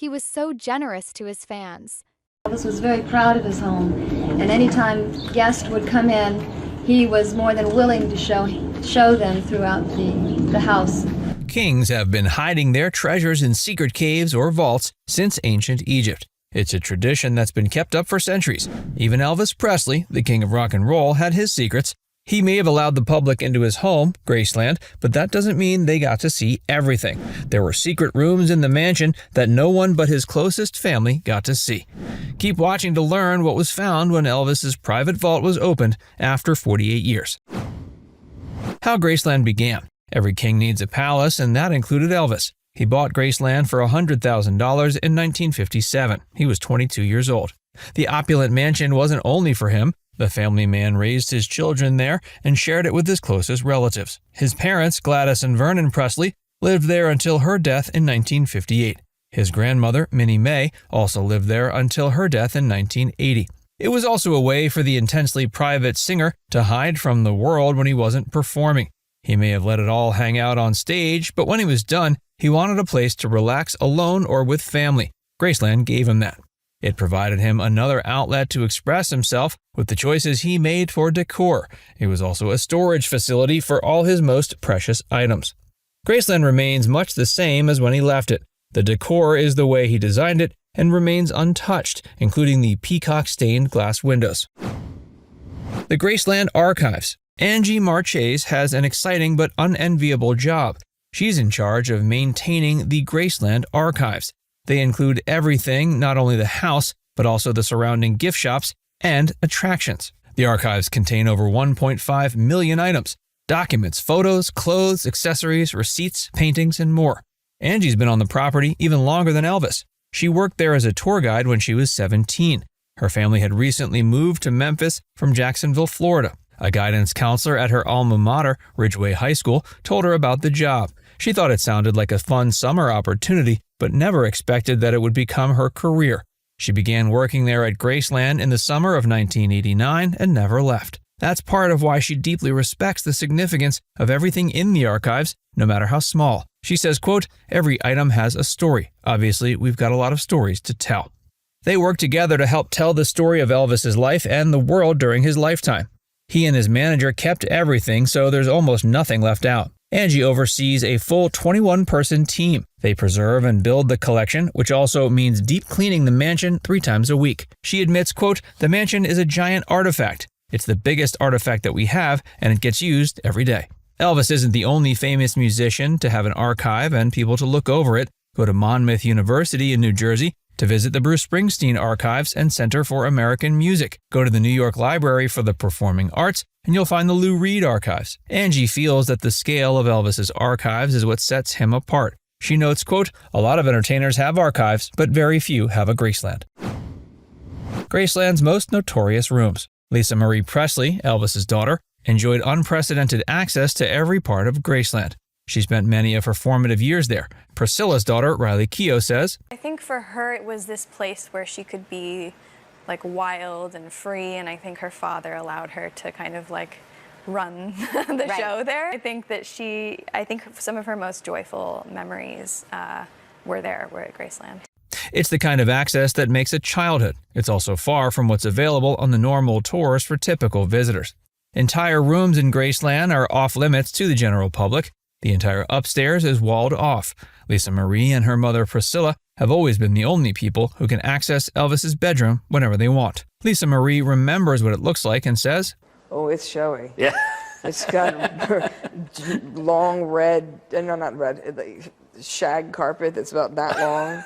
he was so generous to his fans. Elvis was very proud of his home, and anytime guests would come in, he was more than willing to show them throughout the house. Kings have been hiding their treasures in secret caves or vaults since ancient Egypt. It's a tradition that's been kept up for centuries. Even Elvis Presley, the king of rock and roll, had his secrets. He may have allowed the public into his home, Graceland, but that doesn't mean they got to see everything. There were secret rooms in the mansion that no one but his closest family got to see. Keep watching to learn what was found when Elvis's private vault was opened after 48 years. How Graceland began. Every king needs a palace, and that included Elvis. He bought Graceland for $100,000 in 1957. He was 22 years old. The opulent mansion wasn't only for him. The family man raised his children there and shared it with his closest relatives. His parents, Gladys and Vernon Presley, lived there until her death in 1958. His grandmother, Minnie May, also lived there until her death in 1980. It was also a way for the intensely private singer to hide from the world when he wasn't performing. He may have let it all hang out on stage, but when he was done, he wanted a place to relax alone or with family. Graceland gave him that. It provided him another outlet to express himself with the choices he made for decor. It was also a storage facility for all his most precious items. Graceland remains much the same as when he left it. The decor is the way he designed it and remains untouched, including the peacock-stained glass windows. The Graceland Archives. Angie Marchese has an exciting but unenviable job. She's in charge of maintaining the Graceland Archives. They include everything, not only the house, but also the surrounding gift shops and attractions. The archives contain over 1.5 million items, documents, photos, clothes, accessories, receipts, paintings, and more. Angie's been on the property even longer than Elvis. She worked there as a tour guide when she was 17. Her family had recently moved to Memphis from Jacksonville, Florida. A guidance counselor at her alma mater, Ridgeway High School, told her about the job. She thought it sounded like a fun summer opportunity, but never expected that it would become her career. She began working there at Graceland in the summer of 1989 and never left. That's part of why she deeply respects the significance of everything in the archives, no matter how small. She says, quote, "Every item has a story. Obviously, we've got a lot of stories to tell." They work together to help tell the story of Elvis's life and the world during his lifetime. He and his manager kept everything, so there's almost nothing left out. Angie oversees a full 21-person team. They preserve and build the collection, which also means deep cleaning the mansion 3 times a week. She admits, quote, "The mansion is a giant artifact. It's the biggest artifact that we have, and it gets used every day." Elvis isn't the only famous musician to have an archive and people to look over it. Go to Monmouth University in New Jersey to visit the Bruce Springsteen Archives and Center for American Music. Go to the New York Library for the Performing Arts, and you'll find the Lou Reed Archives. Angie feels that the scale of Elvis's archives is what sets him apart. She notes, quote, "A lot of entertainers have archives, but very few have a Graceland." Graceland's most notorious rooms. Lisa Marie Presley, Elvis's daughter, enjoyed unprecedented access to every part of Graceland. She spent many of her formative years there. Priscilla's daughter, Riley Keough, says, I think for her it was this place where she could be like wild and free, and I think her father allowed her to kind of like run the show there. I think some of her most joyful memories were at Graceland. It's the kind of access that makes it childhood. It's also far from what's available on the normal tours for typical visitors. Entire rooms in Graceland are off limits to the general public. The entire upstairs is walled off. Lisa Marie and her mother Priscilla have always been the only people who can access Elvis's bedroom whenever they want. Lisa Marie remembers what it looks like and says, "Oh, it's showy. Yeah. It's got long red, no, not red, shag carpet that's about that long,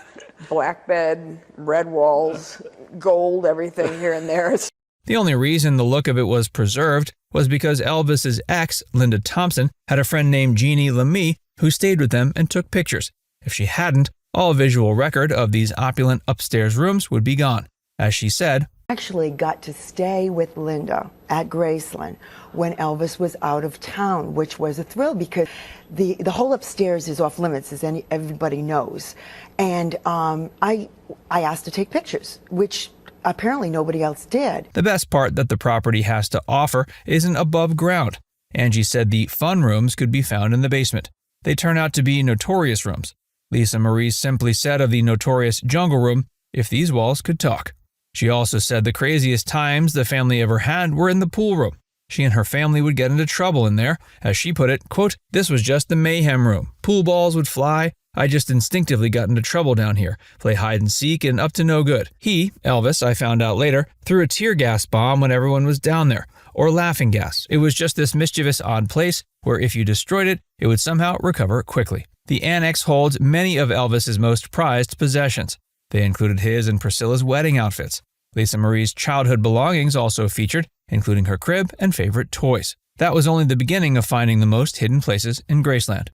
black bed, red walls, gold, everything here and there." The only reason the look of it was preserved was because Elvis's ex, Linda Thompson, had a friend named Jeannie Lemie who stayed with them and took pictures. If she hadn't, all visual record of these opulent upstairs rooms would be gone. As she said, Actually got to stay with Linda at Graceland when Elvis was out of town, which was a thrill because the whole upstairs is off limits, as everybody knows. And I asked to take pictures, which apparently nobody else did. The best part that the property has to offer isn't above ground. Angie said the fun rooms could be found in the basement. They turn out to be Notorious rooms. Lisa Marie simply said of the notorious jungle room, "If these walls could talk." She also said the craziest times the family ever had were in the pool room. She and her family would get into trouble in there. As she put it, quote, "This was just the mayhem room. Pool balls would fly. I just instinctively got into trouble down here. Play hide and seek and up to no good. He, Elvis, I found out later, threw a tear gas bomb when everyone was down there. Or laughing gas. It was just this mischievous odd place where if you destroyed it, it would somehow recover quickly." The annex holds many of Elvis's most prized possessions. They included his and Priscilla's wedding outfits. Lisa Marie's childhood belongings also featured, including her crib and favorite toys. That was only the beginning of finding the most hidden places in Graceland.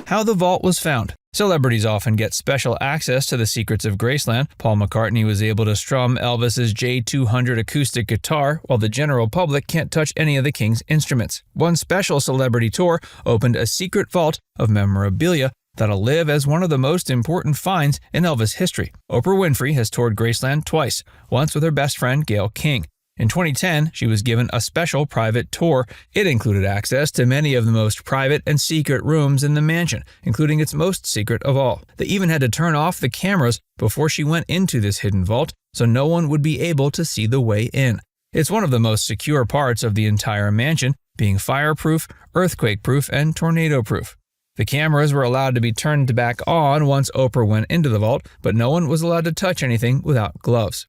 How the vault was found. Celebrities often get special access to the secrets of Graceland. Paul McCartney was able to strum Elvis's J200 acoustic guitar, while the general public can't touch any of the King's instruments. One special celebrity tour opened a secret vault of memorabilia that'll live as one of the most important finds in Elvis history. Oprah Winfrey has toured Graceland twice, once with her best friend Gayle King. In 2010, she was given a special private tour. It included access to many of the most private and secret rooms in the mansion, including its most secret of all. They even had to turn off the cameras before she went into this hidden vault, so no one would be able to see the way in. It's one of the most secure parts of the entire mansion, being fireproof, earthquake-proof, and tornado-proof. The cameras were allowed to be turned back on once Oprah went into the vault, but no one was allowed to touch anything without gloves.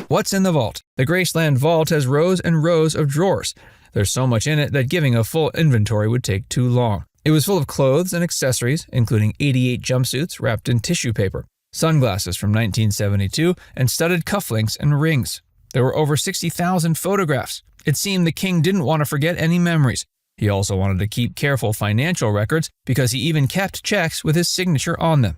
What's in the vault? The Graceland vault has rows and rows of drawers. There's so much in it that giving a full inventory would take too long. It was full of clothes and accessories, including 88 jumpsuits wrapped in tissue paper, sunglasses from 1972, and studded cufflinks and rings. There were over 60,000 photographs. It seemed the king didn't want to forget any memories. He also wanted to keep careful financial records because he even kept checks with his signature on them.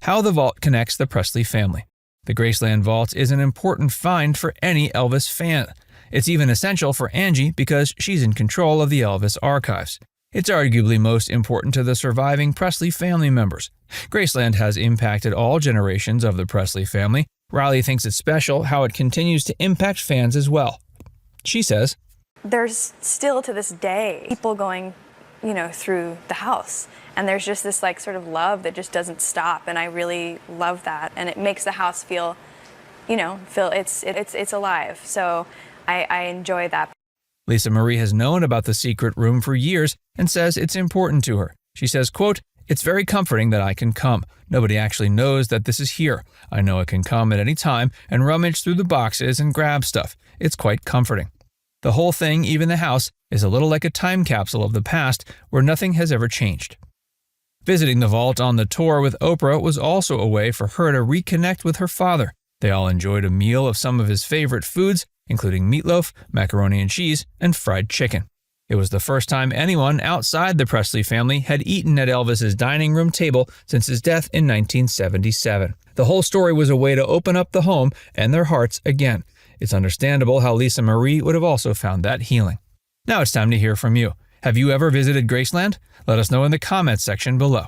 How the vault connects the Presley family. The Graceland Vault is an important find for any Elvis fan. It's even essential for Angie because she's in control of the Elvis Archives. It's arguably most important to the surviving Presley family members. Graceland has impacted all generations of the Presley family. Riley thinks it's special how it continues to impact fans as well. She says, "There's still to this day people going, through the house. And there's just this sort of love that just doesn't stop, and I really love that. And it makes the house feel it's alive. So I enjoy that." Lisa Marie has known about the secret room for years and says it's important to her. She says, quote, "It's very comforting that I can come. Nobody actually knows that this is here. I know I can come at any time and rummage through the boxes and grab stuff. It's quite comforting." The whole thing, even the house, is a little like a time capsule of the past where nothing has ever changed. Visiting the vault on the tour with Oprah was also a way for her to reconnect with her father. They all enjoyed a meal of some of his favorite foods, including meatloaf, macaroni and cheese, and fried chicken. It was the first time anyone outside the Presley family had eaten at Elvis's dining room table since his death in 1977. The whole story was a way to open up the home and their hearts again. It's understandable how Lisa Marie would have also found that healing. Now it's time to hear from you. Have you ever visited Graceland? Let us know in the comments section below.